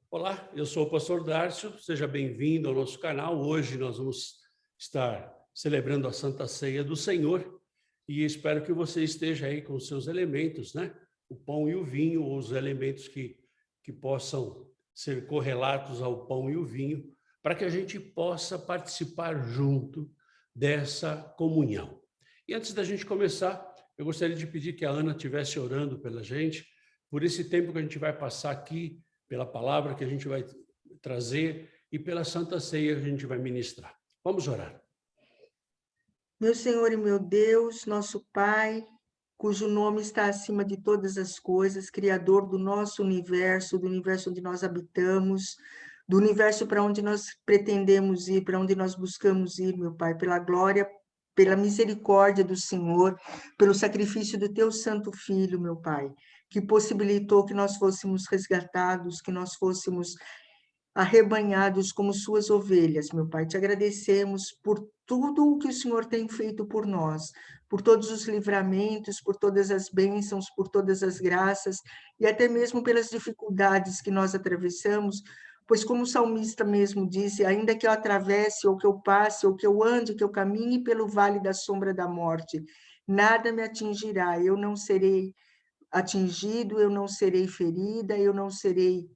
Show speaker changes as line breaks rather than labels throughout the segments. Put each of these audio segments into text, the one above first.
Olá, eu sou o pastor Dárcio, seja bem-vindo ao nosso canal. Hoje nós vamos estar celebrando a Santa Ceia do Senhor e espero que você esteja aí com os seus elementos, né? O pão e o vinho, ou os elementos que possam ser correlatos ao pão e o vinho, para que a gente possa participar junto dessa comunhão. E antes da gente começar, eu gostaria de pedir que a Ana estivesse orando pela gente, por esse tempo que a gente vai passar aqui, pela palavra que a gente vai trazer e pela Santa Ceia que a gente vai ministrar. Vamos orar.
Meu Senhor e meu Deus, nosso Pai, cujo nome está acima de todas as coisas, Criador do nosso universo, do universo onde nós habitamos, do universo para onde nós pretendemos ir, para onde nós buscamos ir, meu Pai, pela glória, pela misericórdia do Senhor, pelo sacrifício do Teu Santo Filho, meu Pai, que possibilitou que nós fôssemos resgatados, que nós fôssemos arrebanhados como suas ovelhas, meu Pai. Te agradecemos por tudo o que o Senhor tem feito por nós, por todos os livramentos, por todas as bênçãos, por todas as graças e até mesmo pelas dificuldades que nós atravessamos, pois como o salmista mesmo disse, ainda que eu atravesse, ou que eu passe, ou que eu ande, que eu caminhe pelo vale da sombra da morte, nada me atingirá, eu não serei atingido, eu não serei ferida, eu não serei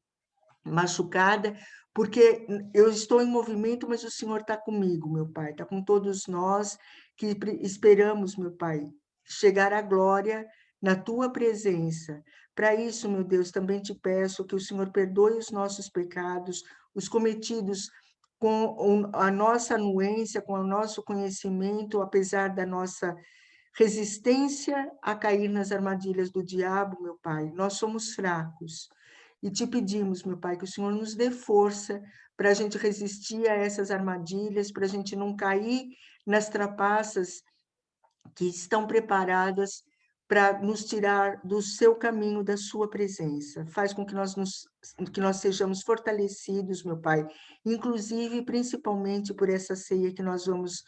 machucada, porque eu estou em movimento, mas o Senhor está comigo, meu Pai, está com todos nós que esperamos, meu Pai, chegar à glória na Tua presença. Para isso, meu Deus, também te peço que o Senhor perdoe os nossos pecados, os cometidos com a nossa anuência, com o nosso conhecimento, apesar da nossa resistência a cair nas armadilhas do diabo, meu Pai. Nós somos fracos. E te pedimos, meu Pai, que o Senhor nos dê força para a gente resistir a essas armadilhas, para a gente não cair nas trapaças que estão preparadas para nos tirar do seu caminho, da sua presença. Faz com que que nós sejamos fortalecidos, meu Pai, inclusive, principalmente por essa ceia que nós vamos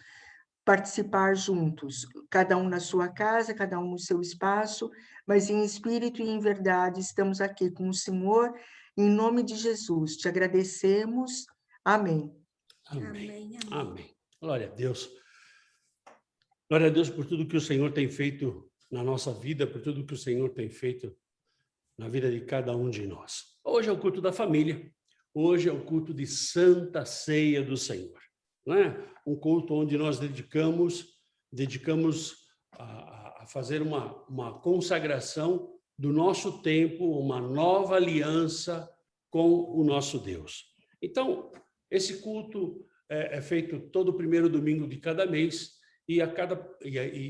participar juntos, cada um na sua casa, cada um no seu espaço, mas em espírito e em verdade estamos aqui com o Senhor, em nome de Jesus. Te agradecemos. Amém.
Amém.
Amém, amém.
Amém. Glória a Deus. Glória a Deus por tudo que o Senhor tem feito na nossa vida, por tudo que o Senhor tem feito na vida de cada um de nós. Hoje é o culto da família. Hoje é o culto de Santa Ceia do Senhor. Não é? Um culto onde nós dedicamos a fazer uma consagração do nosso tempo, uma nova aliança com o nosso Deus. Então, esse culto é feito todo primeiro domingo de cada mês e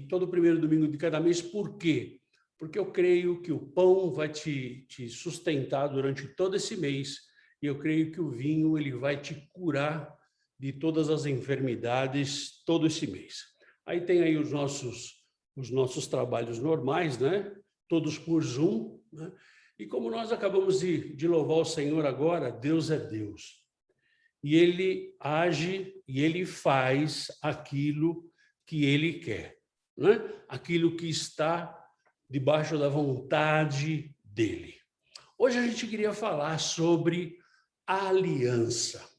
todo primeiro domingo de cada mês. Por quê? Porque eu creio que o pão vai te sustentar durante todo esse mês e eu creio que o vinho ele vai te curar de todas as enfermidades todo esse mês. Aí tem aí os nossos trabalhos normais, né? Todos por Zoom, né? E como nós acabamos de louvar o Senhor agora, Deus é Deus. E Ele age e Ele faz aquilo que Ele quer, né? Aquilo que está debaixo da vontade dEle. Hoje a gente queria falar sobre aliança.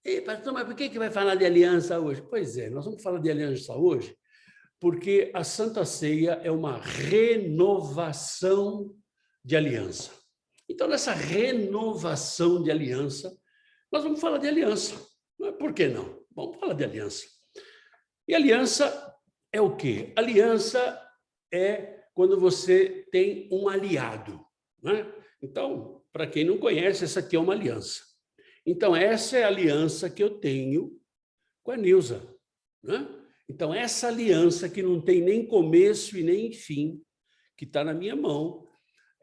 Ei, pastor, mas por que vai falar de aliança hoje? Pois é, nós vamos falar de aliança hoje porque a Santa Ceia é uma renovação de aliança. Então, nessa renovação de aliança, nós vamos falar de aliança. Por que não? Vamos falar de aliança. E aliança é o quê? Aliança é quando você tem um aliado, né? Então, para quem não conhece, essa aqui é uma aliança. Então, essa é a aliança que eu tenho com a Nilza, né? Então, essa aliança que não tem nem começo e nem fim, que está na minha mão,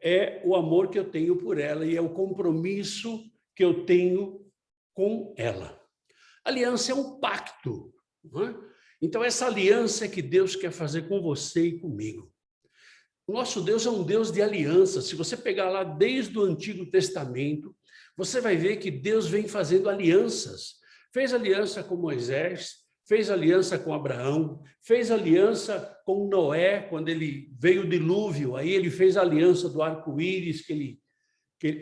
é o amor que eu tenho por ela e é o compromisso que eu tenho com ela. Aliança é um pacto, né? Então, essa aliança é que Deus quer fazer com você e comigo. O nosso Deus é um Deus de aliança. Se você pegar lá desde o Antigo Testamento, você vai ver que Deus vem fazendo alianças. Fez aliança com Moisés, fez aliança com Abraão, fez aliança com Noé, quando ele veio o dilúvio, aí ele fez a aliança do arco-íris,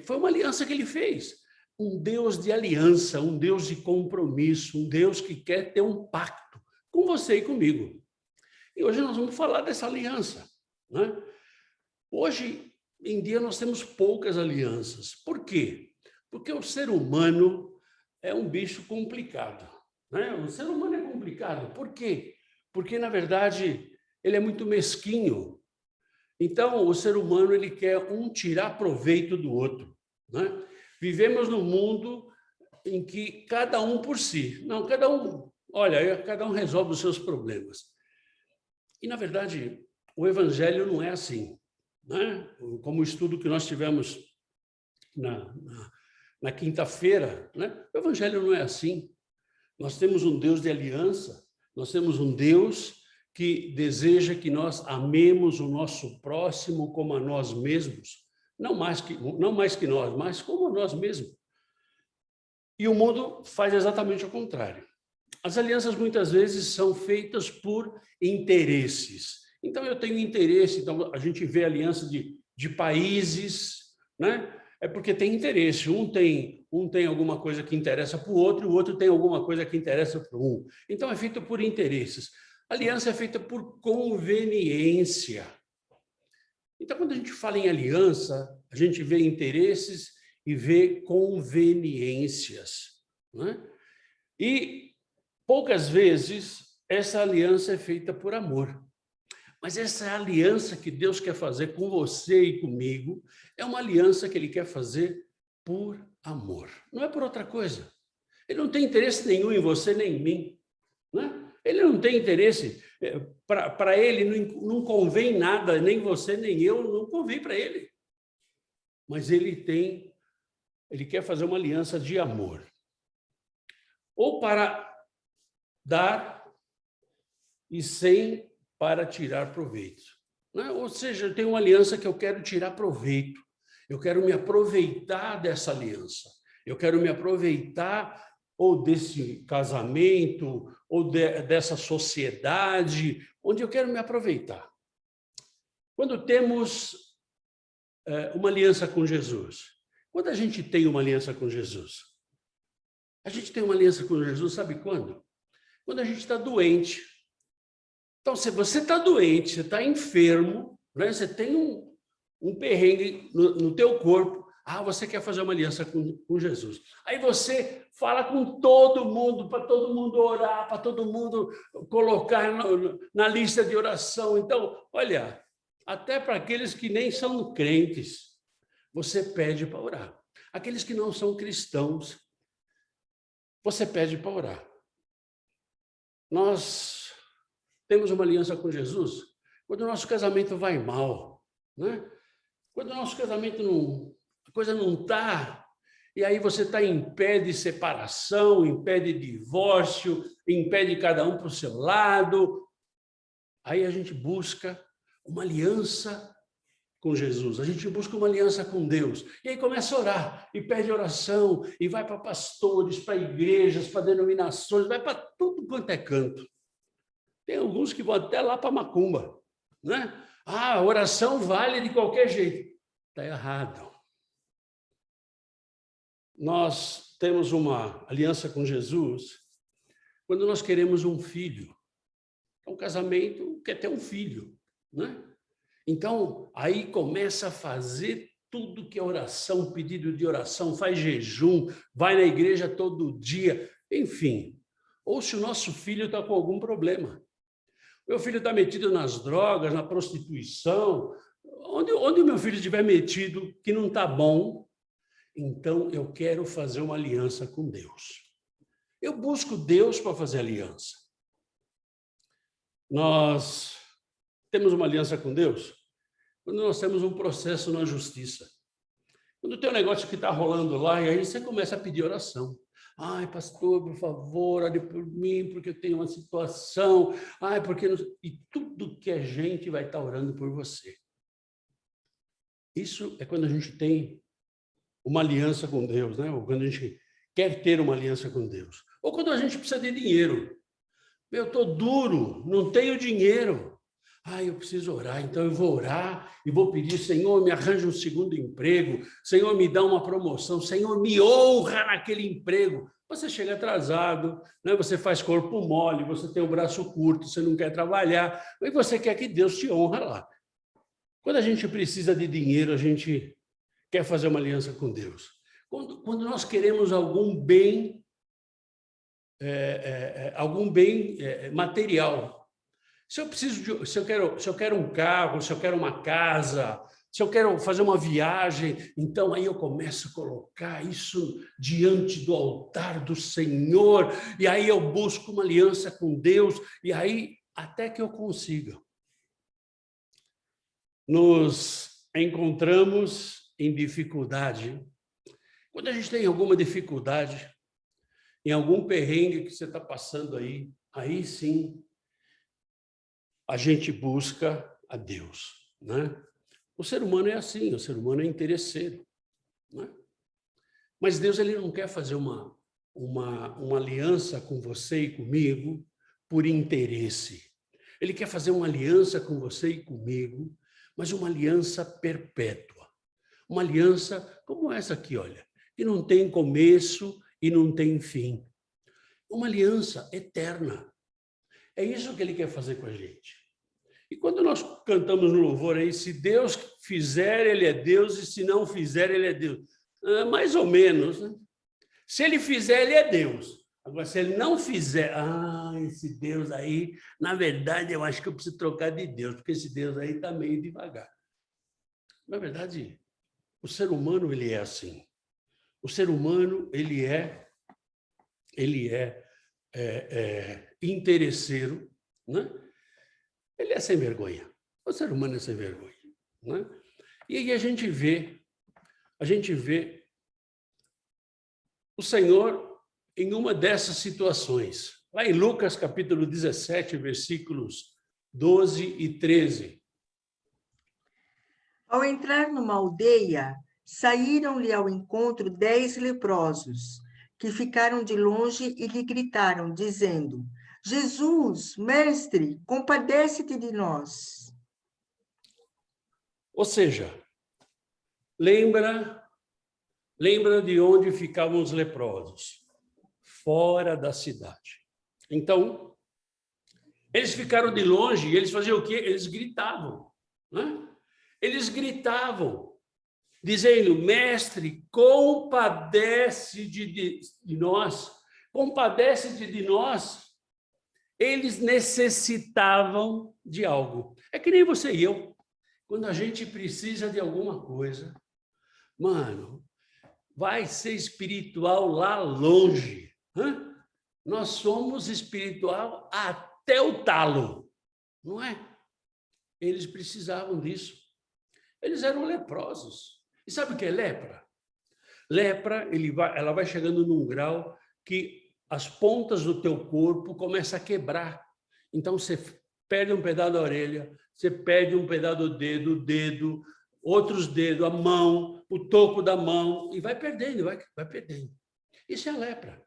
foi uma aliança que ele fez. um Deus de aliança, um Deus de compromisso, um Deus que quer ter um pacto com você e comigo. E hoje nós vamos falar dessa aliança, né? Hoje em dia nós temos poucas alianças. Por quê? Porque o ser humano é um bicho complicado, né? O ser humano é complicado. Por quê? Porque, na verdade, ele é muito mesquinho. Então, o ser humano ele quer tirar proveito do outro, né? Vivemos num mundo em que cada um por si. Não, cada um resolve os seus problemas. E, na verdade, o evangelho não é assim, né? Como o estudo que nós tivemos na quinta-feira, né? O evangelho não é assim. Nós temos um Deus de aliança, nós temos um Deus que deseja que nós amemos o nosso próximo como a nós mesmos, não mais que nós, mas como a nós mesmos. E o mundo faz exatamente o contrário. As alianças muitas vezes são feitas por interesses. Então eu tenho interesse, então a gente vê aliança de países, né? É porque tem interesse. Um tem alguma coisa que interessa para o outro tem alguma coisa que interessa para um. Então é feito por interesses. Aliança é feita por conveniência. Então, quando a gente fala em aliança, a gente vê interesses e vê conveniências, né? E poucas vezes essa aliança é feita por amor. Mas essa aliança que Deus quer fazer com você e comigo é uma aliança que Ele quer fazer por amor. Não é por outra coisa. Ele não tem interesse nenhum em você nem em mim, né? Ele não tem interesse, para ele não convém nada, nem você nem eu, não convém para ele. Mas ele quer fazer uma aliança de amor. Ou para dar e sem para tirar proveito, né? Ou seja, eu tenho uma aliança que eu quero tirar proveito. Eu quero me aproveitar dessa aliança. Eu quero me aproveitar ou desse casamento, ou dessa sociedade, onde eu quero me aproveitar. Quando temos uma aliança com Jesus, quando a gente tem uma aliança com Jesus, a gente tem uma aliança com Jesus, sabe quando? Quando a gente está doente. Então, se você está doente, você está enfermo, né? Você tem um perrengue no teu corpo, você quer fazer uma aliança com Jesus. Aí você fala com todo mundo, para todo mundo orar, para todo mundo colocar na lista de oração. Então, olha, até para aqueles que nem são crentes, você pede para orar. Aqueles que não são cristãos, você pede para orar. Nós temos uma aliança com Jesus quando o nosso casamento vai mal, né? Quando o nosso casamento a coisa não está, e aí você está em pé de separação, em pé de divórcio, em pé de cada um para o seu lado, aí a gente busca uma aliança com Jesus, a gente busca uma aliança com Deus, e aí começa a orar, e pede oração, e vai para pastores, para igrejas, para denominações, vai para tudo quanto é canto. Tem alguns que vão até lá para macumba, né? A oração vale de qualquer jeito. Está errado. Nós temos uma aliança com Jesus quando nós queremos um filho. Um casamento quer ter um filho, né? Então, aí começa a fazer tudo que é oração, pedido de oração, faz jejum, vai na igreja todo dia, enfim. Ou se o nosso filho está com algum problema. Meu filho está metido nas drogas, na prostituição. Onde o meu filho estiver metido, que não está bom, então eu quero fazer uma aliança com Deus. Eu busco Deus para fazer aliança. Nós temos uma aliança com Deus quando nós temos um processo na justiça. Quando tem um negócio que está rolando lá, e aí você começa a pedir oração. Ai, pastor, por favor, ore por mim, porque eu tenho uma situação. Ai, porque... E tudo que é gente vai estar orando por você. Isso é quando a gente tem uma aliança com Deus, né? Ou quando a gente quer ter uma aliança com Deus. Ou quando a gente precisa de dinheiro. Eu estou duro, não tenho dinheiro. Eu preciso orar, então eu vou orar e vou pedir, Senhor, me arranja um segundo emprego, Senhor, me dá uma promoção, Senhor, me honra naquele emprego. Você chega atrasado, né? Você faz corpo mole, você tem o braço curto, você não quer trabalhar, e você quer que Deus te honra lá. Quando a gente precisa de dinheiro, a gente quer fazer uma aliança com Deus. Quando nós queremos algum bem material, se eu quero um carro, se eu quero uma casa, se eu quero fazer uma viagem, então aí eu começo a colocar isso diante do altar do Senhor, e aí eu busco uma aliança com Deus, e aí até que eu consiga. Nos encontramos em dificuldade. Quando a gente tem alguma dificuldade, em algum perrengue que você está passando aí sim, a gente busca a Deus, né? O ser humano é assim, o ser humano é interesseiro, né? Mas Deus, ele não quer fazer uma aliança com você e comigo por interesse. Ele quer fazer uma aliança com você e comigo, mas uma aliança perpétua. Uma aliança como essa aqui, olha, que não tem começo e não tem fim. Uma aliança eterna. É isso que ele quer fazer com a gente. E quando nós cantamos no louvor aí, se Deus fizer, ele é Deus, e se não fizer, ele é Deus. Mais ou menos, né? Se ele fizer, ele é Deus. Agora, se ele não fizer, esse Deus aí, na verdade, eu acho que eu preciso trocar de Deus, porque esse Deus aí está meio devagar. Na verdade, o ser humano, ele é assim. O ser humano, ele é interesseiro, né? Ele é sem vergonha. O ser humano é sem vergonha, né? E aí a gente vê o Senhor em uma dessas situações. Lá em Lucas, capítulo 17, versículos 12 e 13.
Ao entrar numa aldeia, saíram-lhe ao encontro 10 leprosos, que ficaram de longe e lhe gritaram, dizendo: Jesus, mestre, compadece-te de nós.
Ou seja, lembra de onde ficavam os leprosos? Fora da cidade. Então, eles ficaram de longe e eles faziam o quê? Eles gritavam, né? Eles gritavam, dizendo: mestre, compadece de nós, compadece-te de nós. Eles necessitavam de algo. É que nem você e eu. Quando a gente precisa de alguma coisa, mano, vai ser espiritual lá longe. Nós somos espiritual até o talo, não é? Eles precisavam disso. Eles eram leprosos. E sabe o que é lepra? Lepra, ela vai chegando num grau que as pontas do teu corpo começam a quebrar. Então, você perde um pedaço da orelha, você perde um pedaço do dedo, o dedo, outros dedos, a mão, o toco da mão, e vai perdendo, vai perdendo. Isso é a lepra.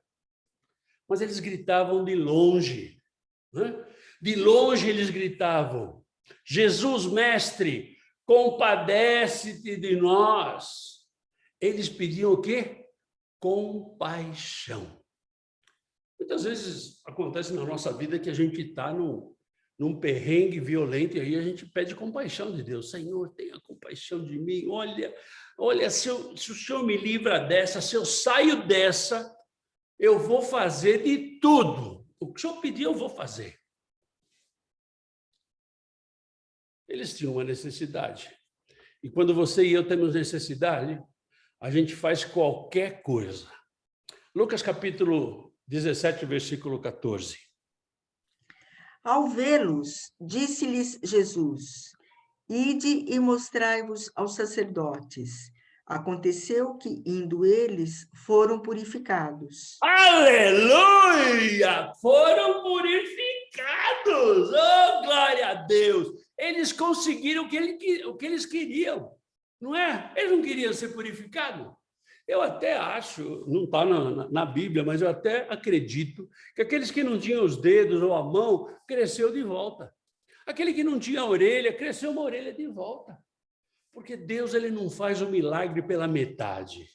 Mas eles gritavam de longe, né? De longe eles gritavam: Jesus, mestre, compadece-te de nós. Eles pediam o quê? Compaixão. Muitas vezes acontece na nossa vida que a gente está num perrengue violento e aí a gente pede compaixão de Deus. Senhor, tenha compaixão de mim. Olha, se o Senhor me livra dessa, se eu saio dessa, eu vou fazer de tudo. O que o Senhor pedir, eu vou fazer. Eles tinham uma necessidade. E quando você e eu temos necessidade, a gente faz qualquer coisa. Lucas capítulo 17, versículo 14.
Ao vê-los, disse-lhes Jesus: Ide e mostrai-vos aos sacerdotes. Aconteceu que, indo eles, foram purificados.
Aleluia! Foram purificados! Oh, glória a Deus! Eles conseguiram o que eles queriam, não é? Eles não queriam ser purificados. Eu até acho, não está na Bíblia, mas eu até acredito que aqueles que não tinham os dedos ou a mão, cresceu de volta. Aquele que não tinha orelha, cresceu uma orelha de volta. Porque Deus ele não faz o milagre pela metade.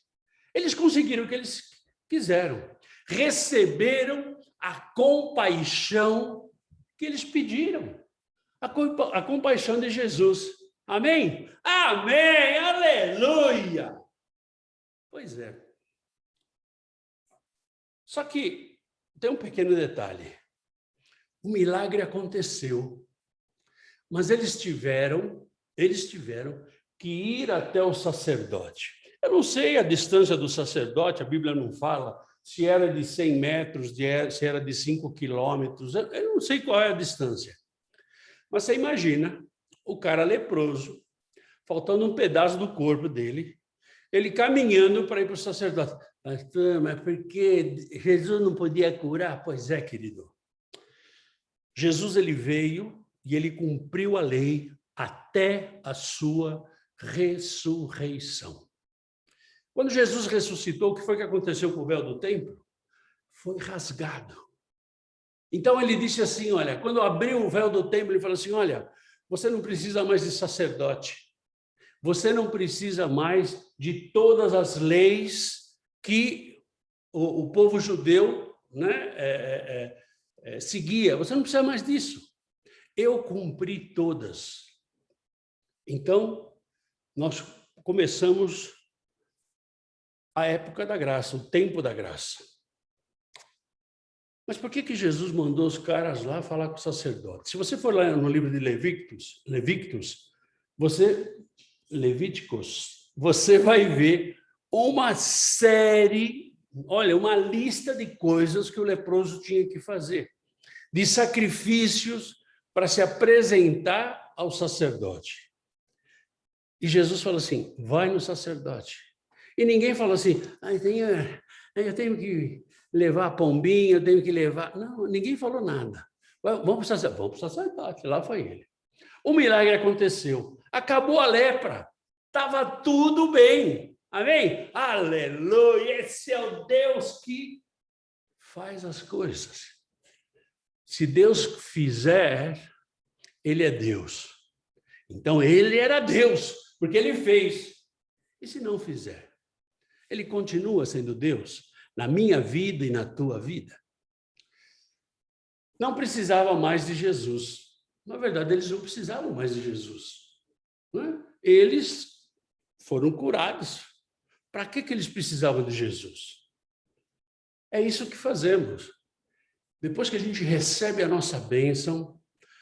Eles conseguiram o que eles quiseram. Receberam a compaixão que eles pediram. A compaixão de Jesus. Amém? Amém! Aleluia! Pois é. Só que tem um pequeno detalhe. O milagre aconteceu, mas eles tiveram que ir até o sacerdote. Eu não sei a distância do sacerdote, a Bíblia não fala se era de 100 metros, se era de 5 quilômetros, eu não sei qual é a distância. Mas você imagina o cara leproso, faltando um pedaço do corpo dele, ele caminhando para ir para o sacerdote. Pastor, mas por que Jesus não podia curar? Pois é, querido. Jesus ele veio e ele cumpriu a lei até a sua ressurreição. Quando Jesus ressuscitou, o que foi que aconteceu com o véu do templo? Foi rasgado. Então ele disse assim, olha, quando abriu o véu do templo, ele falou assim, olha, você não precisa mais de sacerdote. Você não precisa mais de todas as leis que o povo judeu, né, seguia. Você não precisa mais disso. Eu cumpri todas. Então, nós começamos a época da graça, o tempo da graça. Mas por que Jesus mandou os caras lá falar com o sacerdote? Se você for lá no livro de Levíticos, você vai ver uma série, olha, uma lista de coisas que o leproso tinha que fazer, de sacrifícios para se apresentar ao sacerdote. E Jesus falou assim, vai no sacerdote. E ninguém falou assim, eu tenho que levar a pombinha, eu tenho que levar... Não, ninguém falou nada. Vamos para o sacerdote, lá foi ele. O milagre aconteceu. Acabou a lepra. Estava tudo bem. Amém? Aleluia! Esse é o Deus que faz as coisas. Se Deus fizer, ele é Deus. Então, ele era Deus, porque ele fez. E se não fizer? Ele continua sendo Deus na minha vida e na tua vida. Não precisava mais de Jesus. Na verdade, eles não precisavam mais de Jesus. Não é? Eles foram curados. Para que eles precisavam de Jesus? É isso que fazemos. Depois que a gente recebe a nossa bênção,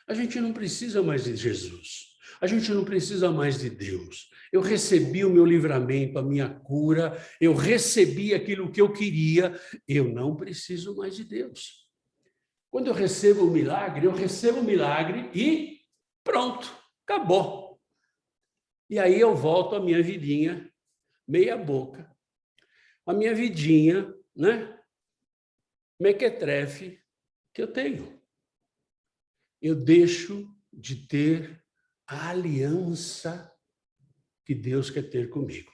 a gente não precisa mais de Jesus. A gente não precisa mais de Deus. Eu recebi o meu livramento, a minha cura, eu recebi aquilo que eu queria, eu não preciso mais de Deus. Quando eu recebo o milagre e pronto, acabou. E aí eu volto à minha vidinha, meia boca, a minha vidinha, né? Mequetrefe que eu tenho. Eu deixo de ter a aliança que Deus quer ter comigo.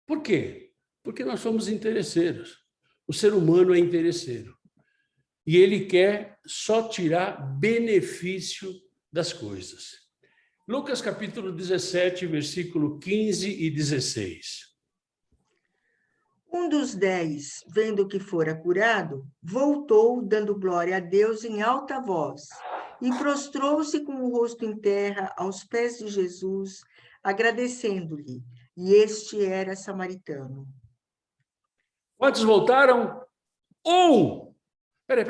Por quê? Porque nós somos interesseiros. O ser humano é interesseiro. E ele quer só tirar benefício das coisas. Lucas capítulo 17, versículo 15 e 16.
Um dos 10, vendo que fora curado, voltou, dando glória a Deus em alta voz, e prostrou-se com o rosto em terra aos pés de Jesus, agradecendo-lhe. E este era samaritano.
Quantos voltaram? Um! Peraí.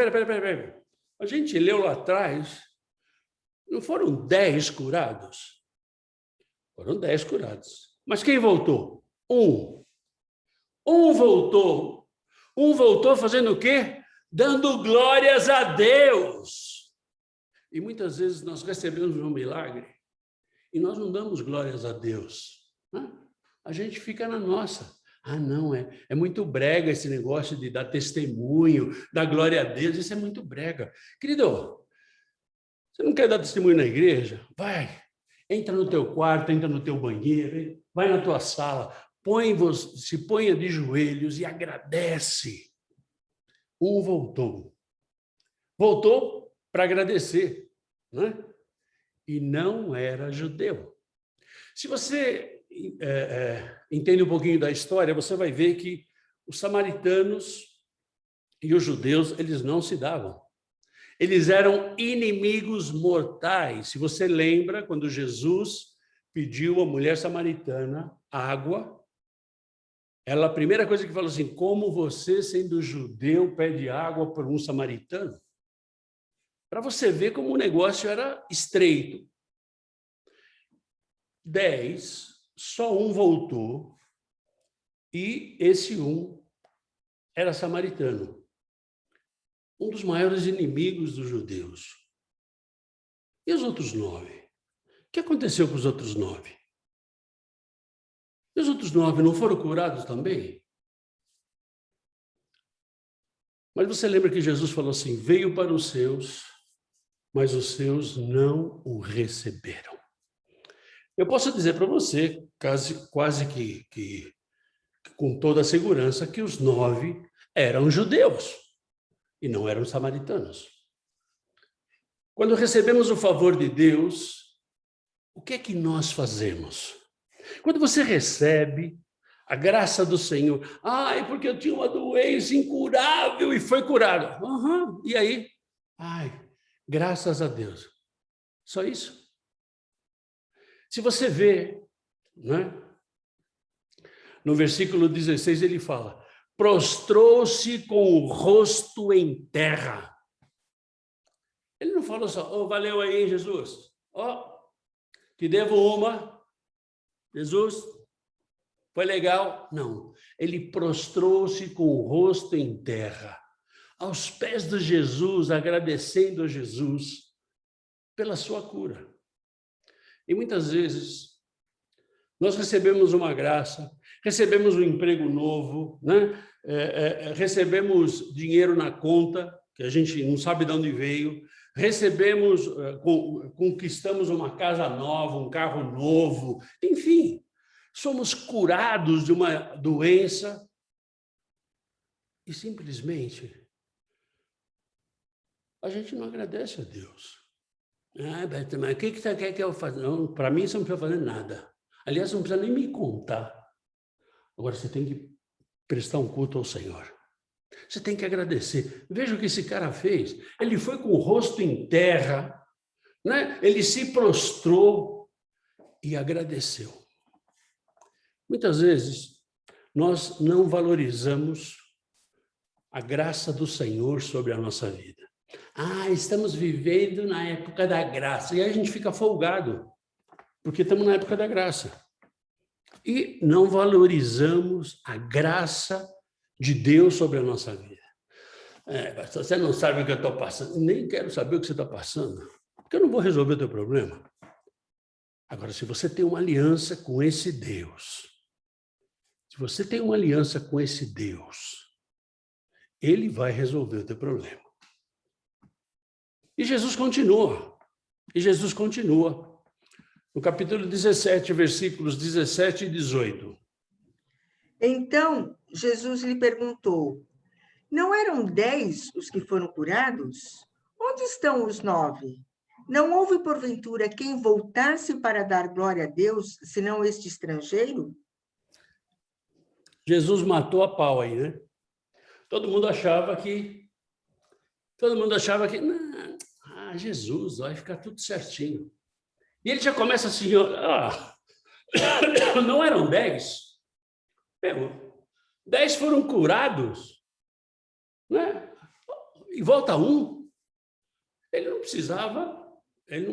A gente leu lá atrás, não foram 10 curados? Foram 10 curados. Mas quem voltou? Um. Um voltou. Um voltou fazendo o quê? Dando glórias a Deus. E muitas vezes nós recebemos um milagre e nós não damos glórias a Deus. Né? A gente fica na nossa. Não, é muito brega esse negócio de dar testemunho, dar glória a Deus, isso é muito brega. Querido, você não quer dar testemunho na igreja? Vai, entra no teu quarto, entra no teu banheiro, vai na tua sala, se ponha de joelhos e agradece. Um voltou. Voltou para agradecer. né? E não era judeu. Se você entende um pouquinho da história, você vai ver que os samaritanos e os judeus, eles não se davam. Eles eram inimigos mortais. Se você lembra, quando Jesus pediu à mulher samaritana água, ela, a primeira coisa que falou assim, como você, sendo judeu, pede água por um samaritano? Para você ver como o negócio era estreito. 10, só um voltou, e esse um era samaritano, um dos maiores inimigos dos judeus. E os outros 9? O que aconteceu com os outros 9? E os outros 9 não foram curados também? Mas você lembra que Jesus falou assim, veio para os seus, mas os seus não o receberam. Eu posso dizer para você, quase que com toda a segurança, que os 9 eram judeus e não eram samaritanos. Quando recebemos o favor de Deus, o que é que nós fazemos? Quando você recebe a graça do Senhor, ai, porque eu tinha uma doença incurável e foi curado. Uhum. E aí? Ai, graças a Deus. Só isso? Se você vê, né? No versículo 16 ele fala, prostrou-se com o rosto em terra. Ele não falou só, oh, valeu aí, Jesus. Ó, te devo uma. Jesus, foi legal? Não. Ele prostrou-se com o rosto em terra, aos pés de Jesus, agradecendo a Jesus pela sua cura. E muitas vezes nós recebemos uma graça, recebemos um emprego novo, né? Recebemos dinheiro na conta, que a gente não sabe de onde veio, recebemos, conquistamos uma casa nova, um carro novo, enfim, somos curados de uma doença e simplesmente a gente não agradece a Deus. Ah, Beto, mas o que você quer que eu faça? Não, para mim você não precisa fazer nada. Aliás, não precisa nem me contar. Agora você tem que prestar um culto ao Senhor. Você tem que agradecer. Veja o que esse cara fez. Ele foi com o rosto em terra, né? Ele se prostrou e agradeceu. Muitas vezes, nós não valorizamos a graça do Senhor sobre a nossa vida. Ah, estamos vivendo na época da graça. E aí a gente fica folgado, porque estamos na época da graça. E não valorizamos a graça de Deus sobre a nossa vida. Você não sabe o que eu estou passando. Nem quero saber o que você está passando, porque eu não vou resolver o teu problema. Agora, se você tem uma aliança com esse Deus, se você tem uma aliança com esse Deus, Ele vai resolver o teu problema. E Jesus continua. No capítulo 17, versículos 17 e 18.
Então, Jesus lhe perguntou, não eram 10 os que foram curados? Onde estão os 9? Não houve, porventura, quem voltasse para dar glória a Deus, senão este estrangeiro?
Jesus matou a pau aí, né? Todo mundo achava que não, Jesus, vai ficar tudo certinho. E ele já começa assim, não eram 10? 10 foram curados, né? E volta um. Ele não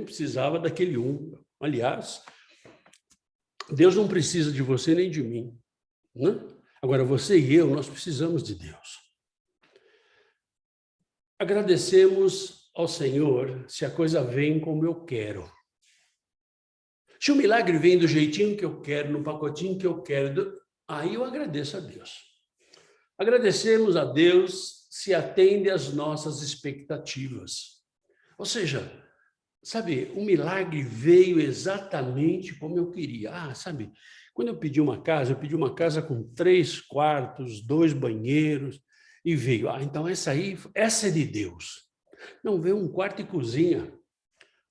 precisava daquele um. Aliás, Deus não precisa de você nem de mim, né? Agora, você e eu, nós precisamos de Deus. Agradecemos ao Senhor se a coisa vem como eu quero. Se o milagre vem do jeitinho que eu quero, no pacotinho que eu quero, aí eu agradeço a Deus. Agradecemos a Deus se atende às nossas expectativas. Ou seja, sabe, o milagre veio exatamente como eu queria. Sabe, quando eu pedi uma casa com 3 quartos, 2 banheiros, e veio, então essa é de Deus. Não, veio um quarto e cozinha,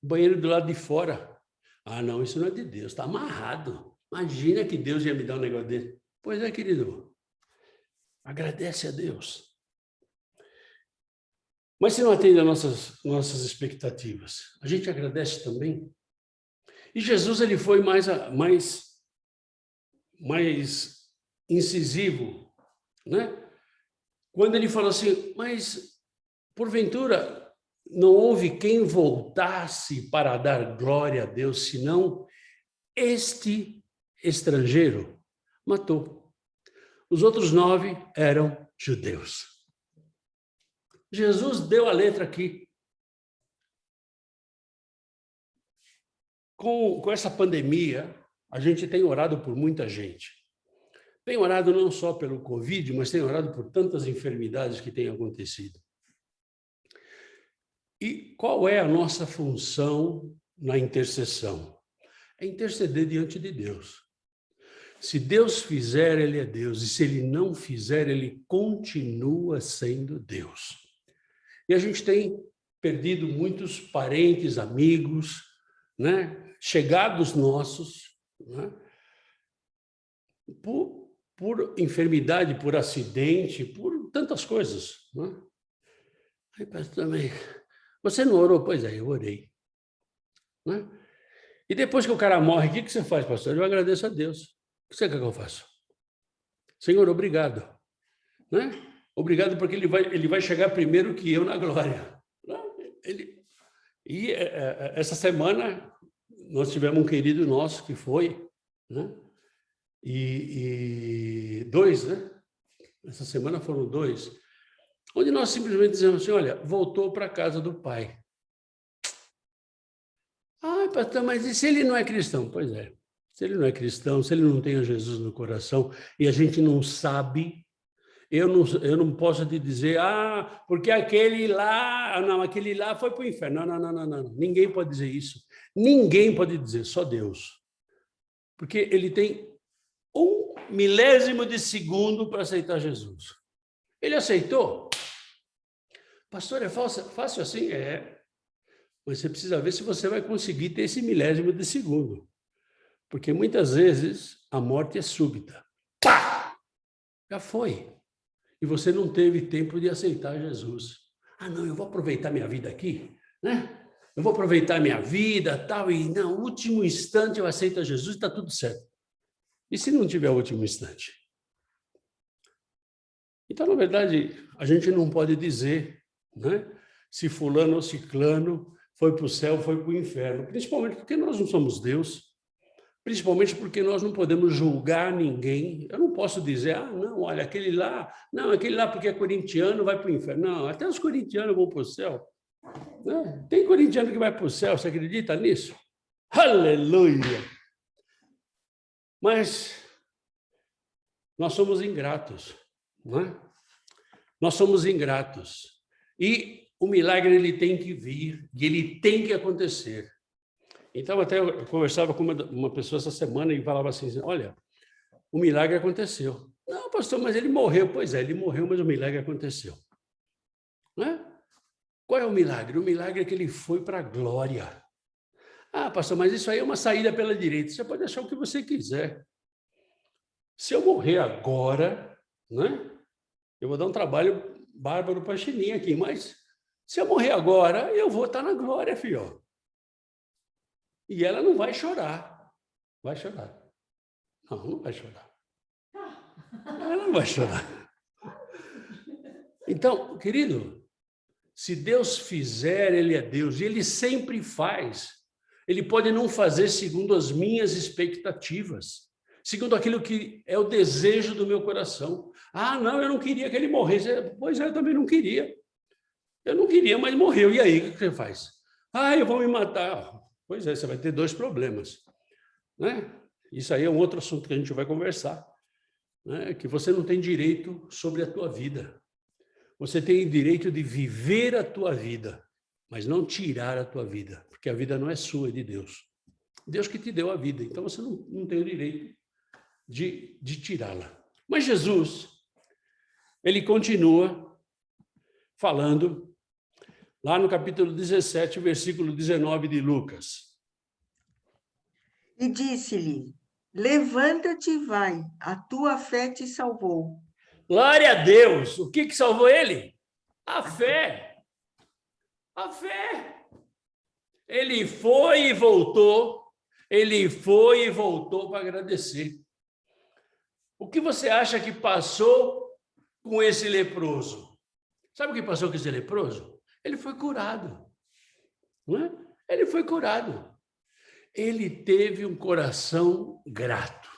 banheiro do lado de fora. Ah, não, isso não é de Deus, está amarrado. Imagina que Deus ia me dar um negócio dele. Pois é, querido, agradece a Deus. Mas se não atende às nossas expectativas, a gente agradece também. E Jesus, ele foi mais incisivo, né? Quando ele falou assim, mas porventura não houve quem voltasse para dar glória a Deus, senão este estrangeiro matou. Os outros 9 eram judeus. Jesus deu a letra aqui. Com essa pandemia, a gente tem orado por muita gente. Tem orado não só pelo Covid, mas tem orado por tantas enfermidades que têm acontecido. E qual é a nossa função na intercessão? É interceder diante de Deus. Se Deus fizer, Ele é Deus. E se Ele não fizer, Ele continua sendo Deus. E a gente tem perdido muitos parentes, amigos, né? Chegados nossos, né? Por enfermidade, por acidente, por tantas coisas. Né? Aí, pastor, também, você não orou? Pois é, eu orei. Né? E depois que o cara morre, o que você faz, pastor? Eu agradeço a Deus. O que você quer que eu faça? Senhor, obrigado. Né? Obrigado porque ele vai chegar primeiro que eu na glória. E essa semana nós tivemos um querido nosso que foi, né? E 2, né? Essa semana foram 2, onde nós simplesmente dizemos assim, olha, voltou para a casa do Pai. Ah, pastor, mas e se ele não é cristão? Pois é, se ele não é cristão, se ele não tem Jesus no coração, e a gente não sabe, eu não posso te dizer, porque aquele lá foi para o inferno. Não. Ninguém pode dizer isso. Ninguém pode dizer, só Deus. Porque ele tem 1 milésimo de segundo para aceitar Jesus. Ele aceitou? Pastor, é fácil assim? É. Mas você precisa ver se você vai conseguir ter esse milésimo de segundo. Porque muitas vezes a morte é súbita. Pá! Já foi. E você não teve tempo de aceitar Jesus. Ah, não, eu vou aproveitar minha vida aqui, né? Eu vou aproveitar minha vida, tal, e no último instante eu aceito Jesus e está tudo certo. E se não tiver o último instante? Então, na verdade, a gente não pode dizer, né, se fulano ou ciclano foi para o céu, foi para o inferno, principalmente porque nós não somos Deus, principalmente porque nós não podemos julgar ninguém. Eu não posso dizer, não, olha, aquele lá porque é corintiano vai para o inferno. Não, até os corintianos vão para o céu. Né? Tem corintiano que vai para o céu, você acredita nisso? Aleluia! Mas nós somos ingratos, não é? Nós somos ingratos. E o milagre ele tem que vir, e ele tem que acontecer. Então, até eu conversava com uma pessoa essa semana e falava assim, olha, o milagre aconteceu. Não, pastor, mas ele morreu. Pois é, ele morreu, mas o milagre aconteceu. Né? Qual é o milagre? O milagre é que ele foi para a glória. Ah, pastor, mas isso aí é uma saída pela direita. Você pode achar o que você quiser. Se eu morrer agora, né? Eu vou dar um trabalho bárbaro para a Chininha aqui, mas se eu morrer agora, eu vou estar na glória, filho. E ela não vai chorar. Vai chorar. Não vai chorar. Ela não vai chorar. Então, querido, se Deus fizer, Ele é Deus. E Ele sempre faz. Ele pode não fazer segundo as minhas expectativas, segundo aquilo que é o desejo do meu coração. Ah, não, eu não queria que ele morresse. Pois é, eu também não queria. Eu não queria, mas morreu. E aí, o que você faz? Ah, eu vou me matar. Pois é, você vai ter 2 problemas. Né? Isso aí é um outro assunto que a gente vai conversar. Né? Que você não tem direito sobre a tua vida. Você tem direito de viver a tua vida, mas não tirar a tua vida, porque a vida não é sua, é de Deus. Deus que te deu a vida, então você não tem o direito de tirá-la. Mas Jesus, ele continua falando lá no capítulo 17, versículo 19 de Lucas.
E disse-lhe: levanta-te e vai, a tua fé te salvou.
Glória a Deus! O que salvou ele? A fé. A fé. Ele foi e voltou. Ele foi e voltou para agradecer. O que você acha que passou com esse leproso? Sabe o que passou com esse leproso? Ele foi curado. Não é? Ele foi curado. Ele teve um coração grato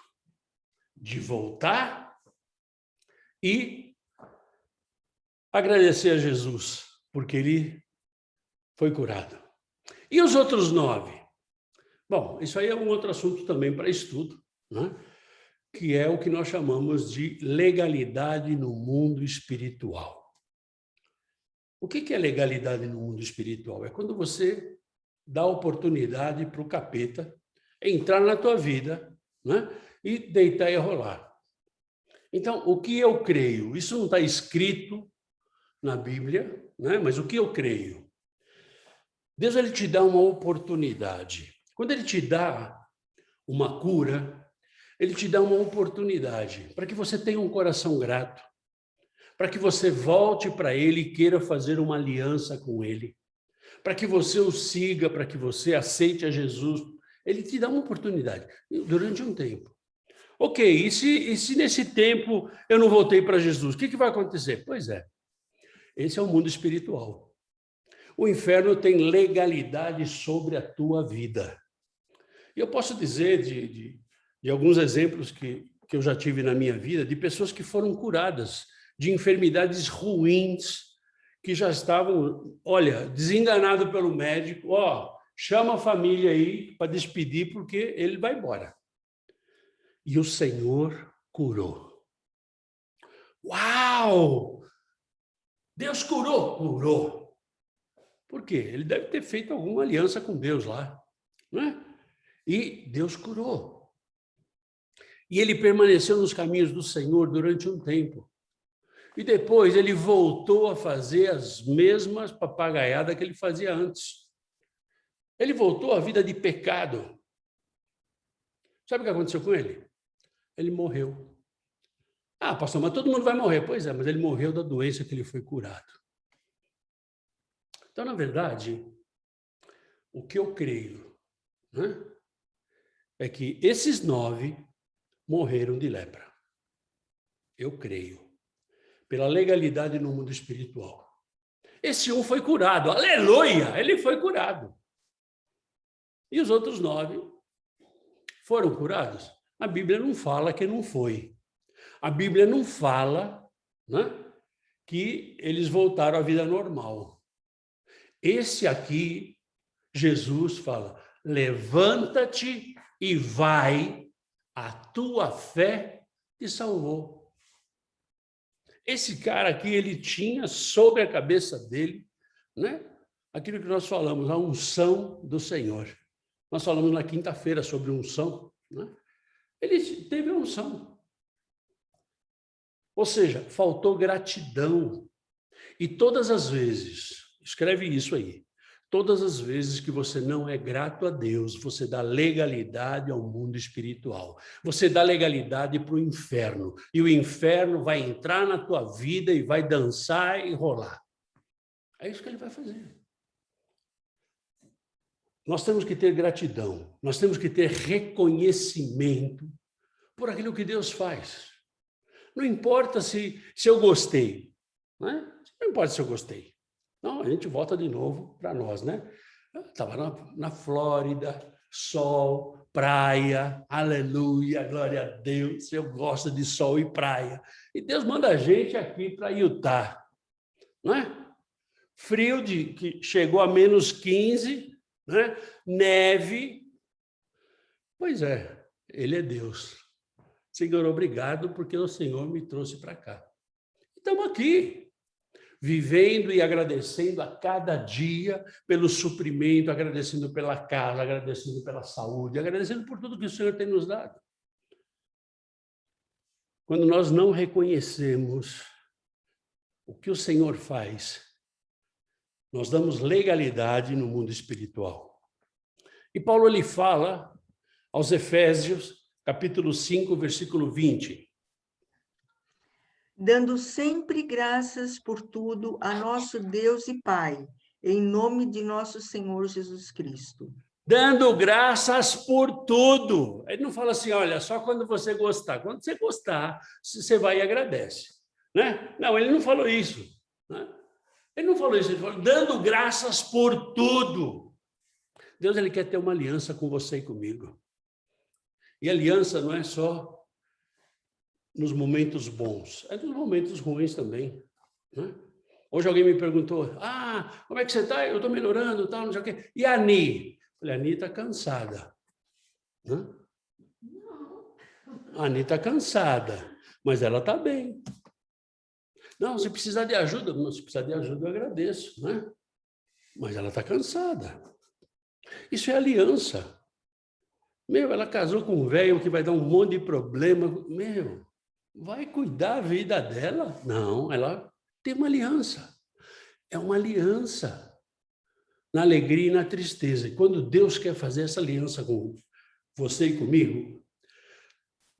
de voltar e agradecer a Jesus, porque ele foi curado. E os outros 9? Bom, isso aí é um outro assunto também para estudo, né? Que é o que nós chamamos de legalidade no mundo espiritual. O que é legalidade no mundo espiritual? É quando você dá oportunidade para o capeta entrar na tua vida, né? E deitar e rolar. Então, o que eu creio? Isso não está escrito na Bíblia, né? Mas o que eu creio? Deus, ele te dá uma oportunidade. Quando ele te dá uma cura, ele te dá uma oportunidade para que você tenha um coração grato, para que você volte para ele e queira fazer uma aliança com ele, para que você o siga, para que você aceite a Jesus. Ele te dá uma oportunidade durante um tempo. Ok, e se nesse tempo eu não voltei para Jesus, o que vai acontecer? Pois é, esse é o mundo espiritual. O inferno tem legalidade sobre a tua vida. E eu posso dizer de alguns exemplos que eu já tive na minha vida, de pessoas que foram curadas de enfermidades ruins, que já estavam, olha, desenganado pelo médico, chama a família aí para despedir, porque ele vai embora. E o Senhor curou. Uau! Deus curou? Curou. Por quê? Ele deve ter feito alguma aliança com Deus lá, né? E Deus curou. E ele permaneceu nos caminhos do Senhor durante um tempo. E depois ele voltou a fazer as mesmas papagaiadas que ele fazia antes. Ele voltou à vida de pecado. Sabe o que aconteceu com ele? Ele morreu. Ah, pastor, mas todo mundo vai morrer. Pois é, mas ele morreu da doença que ele foi curado. Então, na verdade, o que eu creio, né, é que esses 9 morreram de lepra. Eu creio. Pela legalidade no mundo espiritual. Esse um foi curado. Aleluia! Ele foi curado. E os outros 9 foram curados? A Bíblia não fala que não foi. A Bíblia não fala, né, que eles voltaram à vida normal. Esse aqui, Jesus fala, levanta-te e vai, a tua fé te salvou. Esse cara aqui, ele tinha sobre a cabeça dele, né, aquilo que nós falamos, a unção do Senhor. Nós falamos na quinta-feira sobre unção, né? Ele teve a unção. Ou seja, faltou gratidão. E todas as vezes, escreve isso aí, todas as vezes que você não é grato a Deus, você dá legalidade ao mundo espiritual. Você dá legalidade para o inferno. E o inferno vai entrar na tua vida e vai dançar e rolar. É isso que ele vai fazer. Nós temos que ter gratidão. Nós temos que ter reconhecimento por aquilo que Deus faz. Não importa se eu gostei, né? Não importa se eu gostei. Não, a gente volta de novo para nós, né? Estava na Flórida, sol, praia, aleluia, glória a Deus. Eu gosto de sol e praia. E Deus manda a gente aqui para Utah, não é? Frio que chegou a -15, né? Neve. Pois é, ele é Deus. Senhor, obrigado, porque o Senhor me trouxe para cá. Estamos aqui, vivendo e agradecendo a cada dia pelo suprimento, agradecendo pela casa, agradecendo pela saúde, agradecendo por tudo que o Senhor tem nos dado. Quando nós não reconhecemos o que o Senhor faz, Nós damos legalidade no mundo espiritual. E Paulo ele fala aos Efésios, capítulo 5, versículo 20.
Dando sempre graças por tudo a nosso Deus e Pai, em nome de nosso Senhor Jesus Cristo.
Dando graças por tudo. Ele não fala assim, olha, só quando você gostar. Quando você gostar, você vai e agradece. Né? Não, ele não falou isso. Né? Ele não falou isso, ele falou, dando graças por tudo. Deus ele quer ter uma aliança com você e comigo. E aliança não é só nos momentos bons, é nos momentos ruins também. Né? Hoje alguém me perguntou, como é que você está? Eu estou melhorando, tal, não sei o quê. E a Ani? Falei, a Ani está cansada. Né? A Ani está cansada, mas ela está bem. Não, se precisar de ajuda, não, se precisar de ajuda eu agradeço, né? Mas ela está cansada. Isso é aliança. Ela casou com um velho que vai dar um monte de problema. Vai cuidar da vida dela? Não, ela tem uma aliança. É uma aliança. Na alegria e na tristeza. E quando Deus quer fazer essa aliança com você e comigo,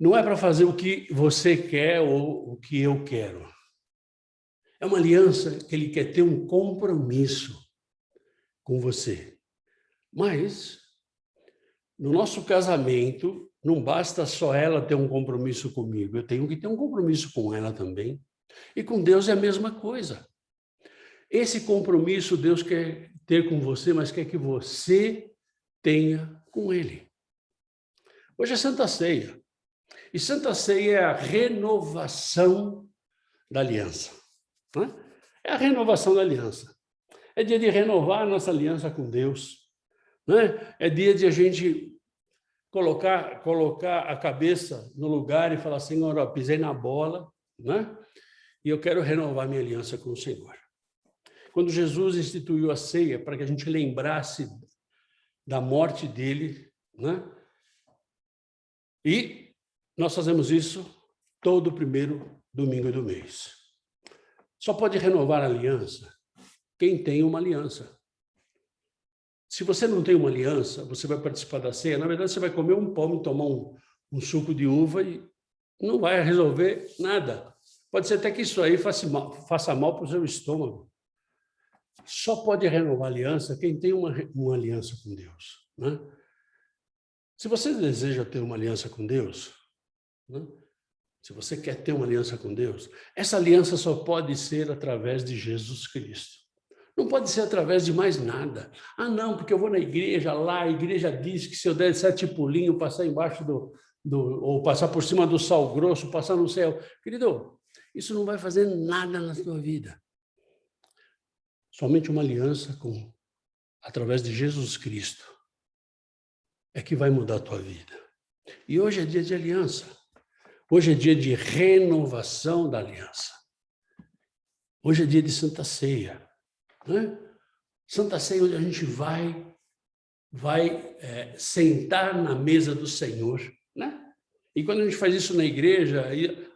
não é para fazer o que você quer ou o que eu quero. É uma aliança que ele quer ter um compromisso com você. Mas, no nosso casamento, não basta só ela ter um compromisso comigo, eu tenho que ter um compromisso com ela também. E com Deus é a mesma coisa. Esse compromisso Deus quer ter com você, mas quer que você tenha com Ele. Hoje é Santa Ceia. E Santa Ceia é a renovação da aliança. Né? É a renovação da aliança. É dia de renovar a nossa aliança com Deus. Né? É dia de a gente colocar a cabeça no lugar e falar, Senhor, eu pisei na bola, né? E eu quero renovar minha aliança com o Senhor. Quando Jesus instituiu a ceia para que a gente lembrasse da morte dele, né? E nós fazemos isso todo primeiro domingo do mês. Só pode renovar a aliança quem tem uma aliança. Se você não tem uma aliança, você vai participar da ceia, na verdade você vai comer um pão e tomar um suco de uva e não vai resolver nada. Pode ser até que isso aí faça mal para o seu estômago. Só pode renovar a aliança quem tem uma aliança com Deus. Né? Se você deseja ter uma aliança com Deus, né? Se você quer ter uma aliança com Deus, essa aliança só pode ser através de Jesus Cristo. Não pode ser através de mais nada. Não, porque eu vou na igreja lá, a igreja diz que se eu der 7 pulinhos, passar embaixo ou passar por cima do sal grosso, passar no céu. Querido, isso não vai fazer nada na sua vida. Somente uma aliança através de Jesus Cristo é que vai mudar a tua vida. E hoje é dia de aliança. Hoje é dia de renovação da aliança. Hoje é dia de Santa Ceia. Né? Santa Ceia, onde a gente vai sentar na mesa do Senhor. Né? E quando a gente faz isso na igreja,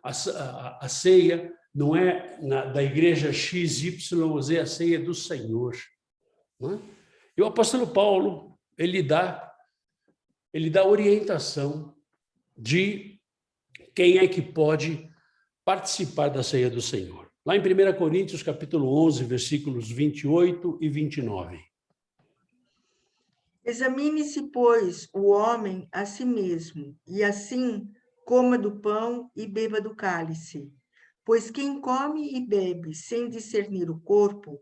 a ceia não é da igreja XYZ, a ceia é do Senhor. Né? E o apóstolo Paulo, ele dá orientação de quem é que pode participar da ceia do Senhor. Lá em 1 Coríntios, capítulo 11, versículos 28 e 29.
Examine-se, pois, o homem a si mesmo, e assim coma do pão e beba do cálice. Pois quem come e bebe sem discernir o corpo,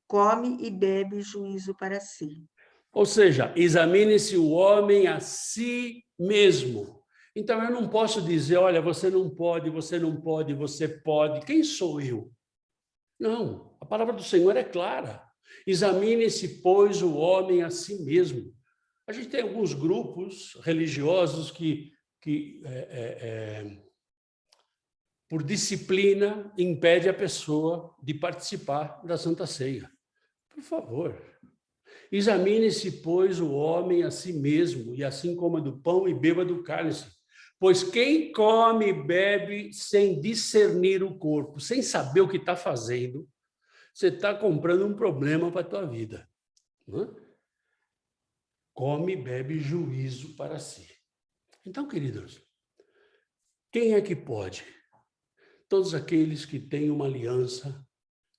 come e bebe juízo para si.
Ou seja, examine-se o homem a si mesmo. Então, eu não posso dizer, olha, você não pode, você pode. Quem sou eu? Não, a palavra do Senhor é clara. Examine-se, pois, o homem a si mesmo. A gente tem alguns grupos religiosos que por disciplina, impede a pessoa de participar da Santa Ceia. Por favor, examine-se, pois, o homem a si mesmo, e assim coma do pão e beba do cálice. Pois quem come e bebe sem discernir o corpo, sem saber o que está fazendo, você está comprando um problema para a tua vida. Não é? Come e bebe juízo para si. Então, queridos, quem é que pode? Todos aqueles que têm uma aliança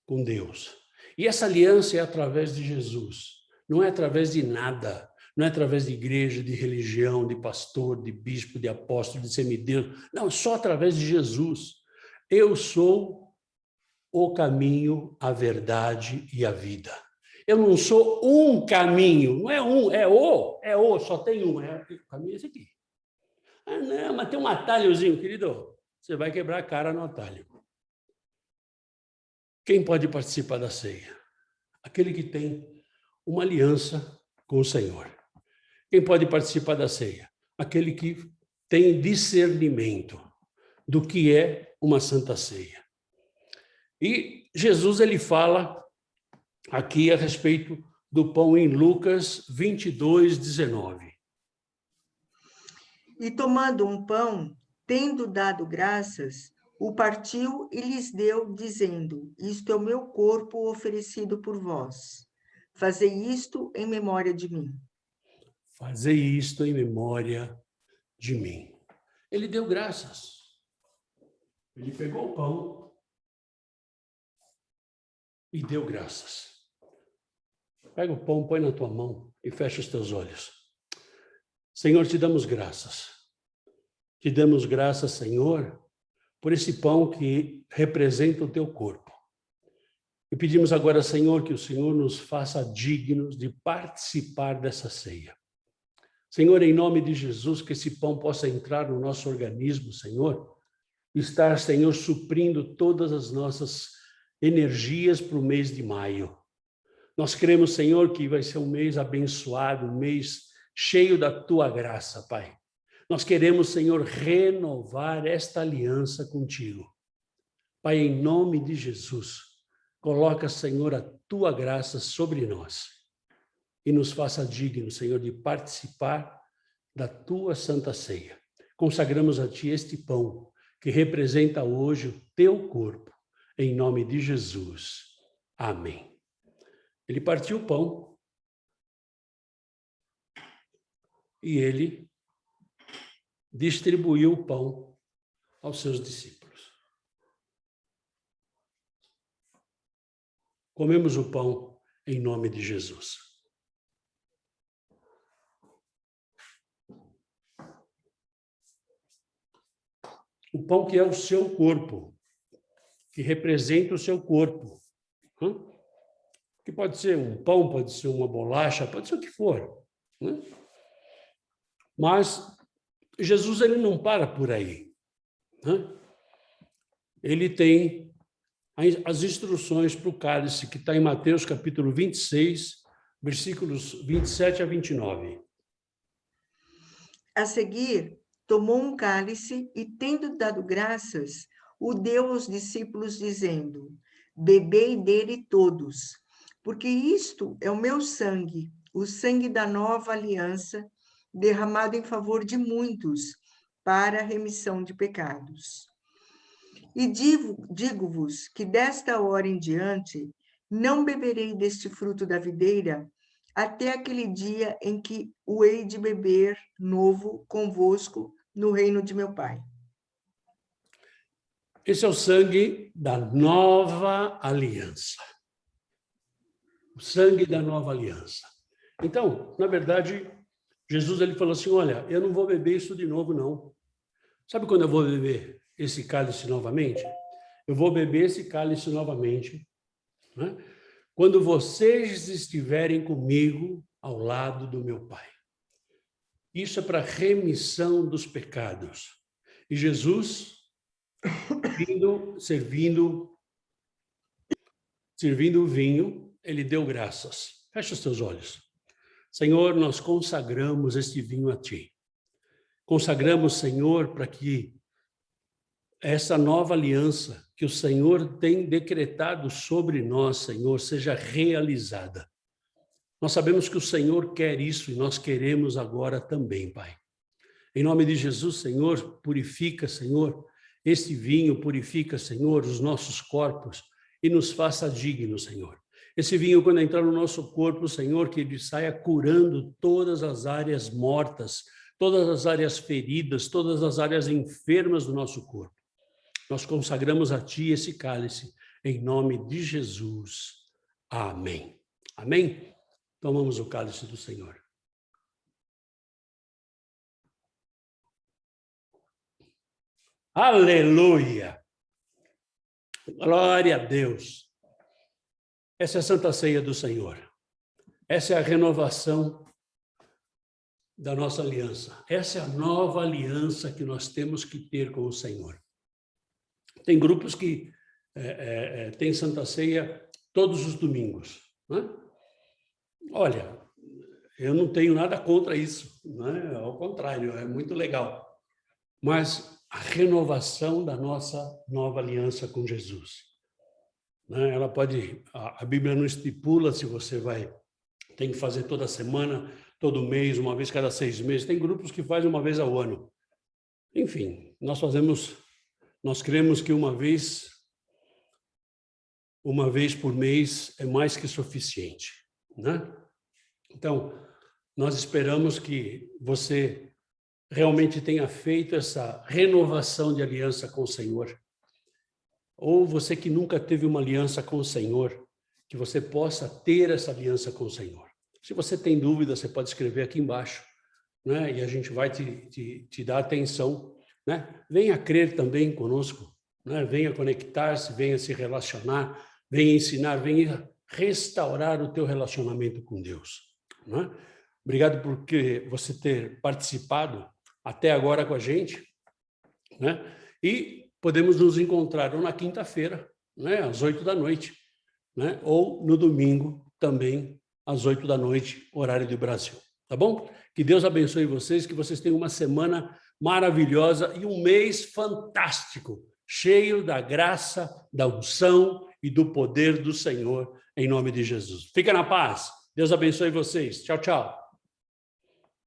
com Deus. E essa aliança é através de Jesus. Não é através de nada. Não é através de igreja, de religião, de pastor, de bispo, de apóstolo, de semideus. Não, é só através de Jesus. Eu sou o caminho, a verdade e a vida. Eu não sou um caminho, não é um, é o, só tem um. O caminho é esse aqui. Ah, não, mas tem um atalhozinho, querido. Você vai quebrar a cara no atalho. Quem pode participar da ceia? Aquele que tem uma aliança com o Senhor. Quem pode participar da ceia? Aquele que tem discernimento do que é uma santa ceia. E Jesus, ele fala aqui a respeito do pão em Lucas 22, 19.
E tomando um pão, tendo dado graças, o partiu e lhes deu, dizendo: Isto é o meu corpo oferecido por vós. Fazei isto em memória de mim.
Fazei isto em memória de mim. Ele deu graças. Ele pegou o pão e deu graças. Pega o pão, põe na tua mão e fecha os teus olhos. Senhor, te damos graças. Te damos graças, Senhor, por esse pão que representa o teu corpo. E pedimos agora, Senhor, que o Senhor nos faça dignos de participar dessa ceia. Senhor, em nome de Jesus, que esse pão possa entrar no nosso organismo, Senhor, e estar, Senhor, suprindo todas as nossas energias para o mês de maio. Nós cremos, Senhor, que vai ser um mês abençoado, um mês cheio da tua graça, Pai. Nós queremos, Senhor, renovar esta aliança contigo. Pai, em nome de Jesus, coloca, Senhor, a tua graça sobre nós e nos faça dignos, Senhor, de participar da tua santa ceia. Consagramos a ti este pão que representa hoje o teu corpo, em nome de Jesus. Amém. Ele partiu o pão e ele distribuiu o pão aos seus discípulos. Comemos o pão em nome de Jesus. O pão que é o seu corpo, que representa o seu corpo. Que pode ser um pão, pode ser uma bolacha, pode ser o que for. Mas Jesus, ele não para por aí. Ele tem as instruções para o cálice, que está em Mateus capítulo 26, versículos 27 a 29.
A seguir, tomou um cálice e, tendo dado graças, o deu aos discípulos, dizendo: Bebei dele todos, porque isto é o meu sangue, o sangue da nova aliança, derramado em favor de muitos, para a remissão de pecados. E digo-vos que desta hora em diante não beberei deste fruto da videira, até aquele dia em que o hei de beber novo convosco no reino de meu Pai.
Esse é o sangue da nova aliança. O sangue da nova aliança. Então, na verdade, Jesus, ele falou assim, olha, eu não vou beber isso de novo, não. Sabe quando eu vou beber esse cálice novamente? Eu vou beber esse cálice novamente, né? Quando vocês estiverem comigo ao lado do meu Pai. Isso é para remissão dos pecados. E Jesus, servindo o vinho, ele deu graças. Fecha os teus olhos. Senhor, nós consagramos este vinho a Ti. Consagramos, Senhor, para que essa nova aliança que o Senhor tem decretado sobre nós, Senhor, seja realizada. Nós sabemos que o Senhor quer isso e nós queremos agora também, Pai. Em nome de Jesus, Senhor, purifica, Senhor, este vinho, purifica, Senhor, os nossos corpos e nos faça dignos, Senhor. Esse vinho, quando entrar no nosso corpo, Senhor, que ele saia curando todas as áreas mortas, todas as áreas feridas, todas as áreas enfermas do nosso corpo. Nós consagramos a Ti esse cálice, em nome de Jesus. Amém. Amém? Tomamos o cálice do Senhor. Aleluia! Glória a Deus! Essa é a Santa Ceia do Senhor. Essa é a renovação da nossa aliança. Essa é a nova aliança que nós temos que ter com o Senhor. Tem grupos que têm Santa Ceia todos os domingos, né? Olha, eu não tenho nada contra isso, né? Ao contrário, é muito legal. Mas a renovação da nossa nova aliança com Jesus, né? Ela pode, a Bíblia não estipula se você tem que fazer toda semana, todo mês, uma vez cada 6 meses. Tem grupos que fazem uma vez ao ano. Enfim, nós cremos que uma vez por mês é mais que suficiente, né? Então, nós esperamos que você realmente tenha feito essa renovação de aliança com o Senhor. Ou você que nunca teve uma aliança com o Senhor, que você possa ter essa aliança com o Senhor. Se você tem dúvida, você pode escrever aqui embaixo, né? E a gente vai te dar atenção, né? Venha crer também conosco, né? Venha conectar-se, venha se relacionar, venha ensinar, venha restaurar o teu relacionamento com Deus, né? Obrigado por você ter participado até agora com a gente, né? E podemos nos encontrar ou na quinta-feira, né? Às 20h, né? Ou no domingo também às 20h, horário do Brasil, tá bom? Que Deus abençoe vocês, que vocês tenham uma semana maravilhosa e um mês fantástico, cheio da graça, da unção e do poder do Senhor, em nome de Jesus. Fica na paz. Deus abençoe vocês. Tchau, tchau.